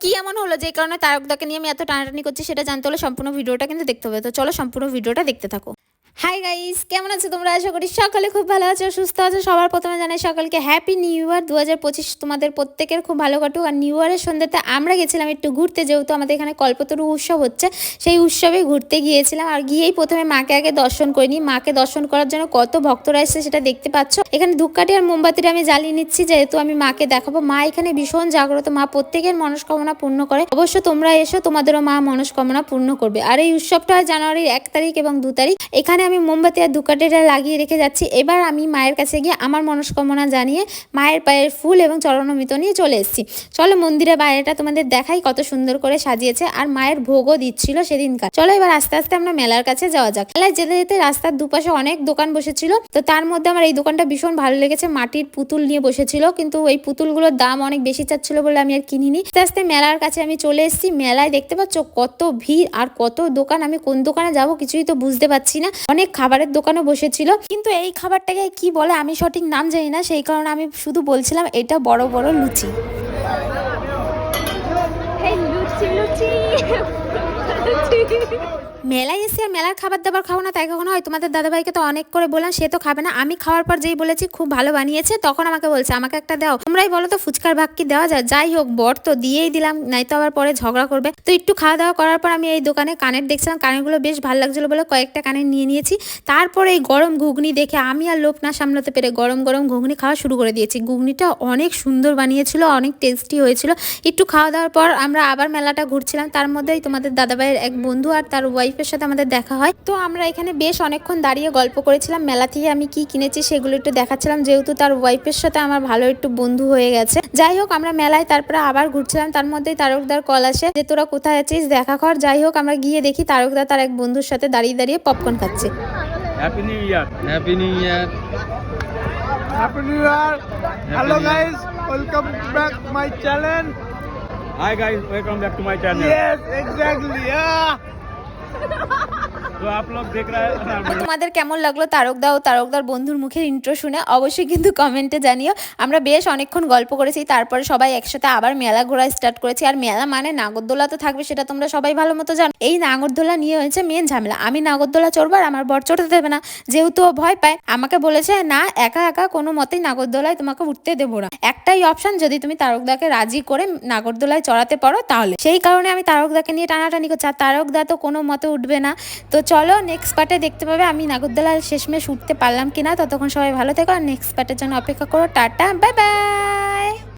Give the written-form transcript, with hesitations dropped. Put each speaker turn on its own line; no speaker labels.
কি এমন হলো যে কারণে তারকদাকে নিয়ে আমি এত টানাটানি করছি সেটা জানতে হলে সম্পূর্ণ ভিডিওটা কিন্তু দেখতে হবে। তো চলো সম্পূর্ণ ভিডিওটা দেখতে থাকো। হাই গাইস, কেমন আছো তোমরা? আশা করি সকালে খুব ভালো আছো, সুস্থ আছো। সবার প্রথমে জানাই সকালকে হ্যাপি নিউ ইয়ার 2025 তোমাদের প্রত্যেকের খুব ভালো কাটুক। আর নিউ ইয়ারের সন্ধ্যাতে আমরা গেছিলাম একটু ঘুরতে, যেহেতু আমাদের এখানে কল্পতরু উৎসব হচ্ছে, সেই উৎসবে ঘুরতে গিয়েছিলাম। আর গিয়েই প্রথমে মাকে আগে দর্শন করিনি। মাকে দর্শন করার জন্য কত ভক্তরা এসেছে সেটা দেখতে পাচ্ছ। এখানে ধূপকাঠি আর মোমবাতিটা আমি জ্বালিয়ে নিচ্ছি, যেহেতু আমি মাকে দেখাবো। মা এখানে ভীষণ জাগ্রত, মা প্রত্যেকের মনস্কামনা পূর্ণ করে। অবশ্য তোমরা এসো, তোমাদেরও মা মনস্কামনা পূর্ণ করবে। আর এই উৎসবটা হয় জানুয়ারির 1 তারিখ এবং 2 তারিখ। এখানে আমি মোমবাতি আর ধূপকাঠিটা লাগিয়ে রেখে যাচ্ছি। এবার আমি মায়ের কাছে গিয়ে আমার মনস্কামনা জানিয়ে মায়ের পায়ের ফুল এবং চরণমিত নিয়ে চলে এসেছি। চলো মন্দিরের বাইরেটা তোমাদের দেখাই, কত সুন্দর করে সাজিয়েছে। আর মায়ের ভোগও দিচ্ছিল সেদিনকার। চলো এবার আস্তে আস্তে আমরা মেলার কাছে যাওয়া যাক। মেলায় যেতে যেতে রাস্তার দুপাশে অনেক দোকান বসেছিল, তো তার মধ্যে আমার এই দোকানটা ভীষণ ভালো লেগেছে। মাটির পুতুল নিয়ে বসেছিল, কিন্তু এই পুতুলগুলোর দাম অনেক বেশি চাচ্ছিল বলে আমি আর কিনিনি। আস্তে আস্তে মেলার কাছে আমি চলে এসেছি। মেলায় দেখতে পাচ্ছ কত ভিড় আর কত দোকান। আমি কোন দোকানে যাবো কিছুই তো বুঝতে পারছি না। অনেক খাবারের দোকানও বসেছিল, কিন্তু এই খাবারটাকে কি বলে আমি সঠিক নাম জানি না, সেই কারণে আমি শুধু বলছিলাম এটা বড় বড় লুচি। মেলায় এসে আর মেলার খাবার দাবার খাবো না তাই কখনো হয়? তোমাদের দাদাভাইকে তো অনেক করে বললাম, সে তো খাবে না। আমি খাওয়ার পর যেই বলেছি খুব ভালো বানিয়েছে, তখন আমাকে বলছে আমাকে একটা দাও। তোমরাই বলো তো ফুচকার ভাগ কি দেওয়া যায়? যাই হোক, বর তো দিয়েই দিলাম, নাই তো আবার পরে ঝগড়া করবে। তো একটু খাওয়া দাওয়া করার পর আমি এই দোকানে কানের দেখছিলাম, কানেরগুলো বেশ ভালো লাগছিলো বলে কয়েকটা কানের নিয়ে নিয়েছি। তারপরে এই গরম ঘুগনি দেখে আমি আর লোভ না সামলাতে পেরে গরম গরম ঘুগনি খাওয়া শুরু করে দিয়েছি। ঘুগনিটা অনেক সুন্দর বানিয়েছিল, অনেক টেস্টি হয়েছিল। একটু খাওয়া দাওয়ার পর আমরা আবার মেলাটা ঘুরছিলাম। তার মধ্যেই তোমাদের দাদাভাইয়ের এক বন্ধু আর তার ওয়াইফের সাথে আমাদের দেখা হয়। তো আমরা এখানে বেশ অনেকক্ষণ দাঁড়িয়ে গল্প করেছিলাম। মেলা থেকে আমি কি কিনেছি সেগুলো একটু দেখাচ্ছিলাম, যেহেতু তার ওয়াইফের সাথে আমার ভালো একটু বন্ধু হয়ে গেছে। যাই হোক, আমরা মেলায় তারপরে আবার ঘুরছিলাম। তার মধ্যেই তারকদার কল আসে যে তোরা কোথায় আছিস, দেখা কর। যাই হোক, আমরা গিয়ে দেখি তারকদা তার এক বন্ধুর সাথে দাঁড়িয়ে দাঁড়িয়ে পপকর্ন খাচ্ছে।
Happy new year, happy new year,
Happy New Year! Hello guys, welcome back my channel.
Hi guys, welcome back to my channel.
Yes, exactly. Yeah.
तो आप लोग देख रहे हैं
তোমাদের কেমন লাগলো তারকদা ও তারকদার বন্ধুর মুখের ইন্ট্রো শুনে? অবশ্যই কিন্তু কমেন্টে জানিও। আমরা বেশ অনেকক্ষণ গল্প করেছি, তারপরে সবাই একসাথে আবার মেলা ঘোরা স্টার্ট করেছি। আর মেলা মানে নাগরদোলা তো থাকবে, সেটা তোমরা সবাই ভালো মতো জানো। এই নাগরদোলা নিয়ে হয়েছে মেন ঝামেলা। আমি নাগরদোলা চড়বো আর আমার বর চড়তে দেবে না, যেহেতু ও ভয় পায়। আমাকে বলেছে না, একা একা কোনো মতেই নাগরদোলায় তোমাকে উঠতে দেবো না। একটাই অপশন, যদি তুমি তারকদাকে রাজি করে নাগরদোলায় চড়াতে পারো তাহলে। সেই কারণে আমি তারকদাকে নিয়ে টানাটানি করছি, আর তারকদা তো কোনো মতে উঠবে না। তো চলো নেক্সট পার্টে দেখতে পাবে আমি নাগরদোলায় শেষমেশ উঠতে পারলাম কিনা। ততক্ষণ সবাই ভালো থেকো আর নেক্সট পার্টের জন্য অপেক্ষা করো। Tata, bye bye.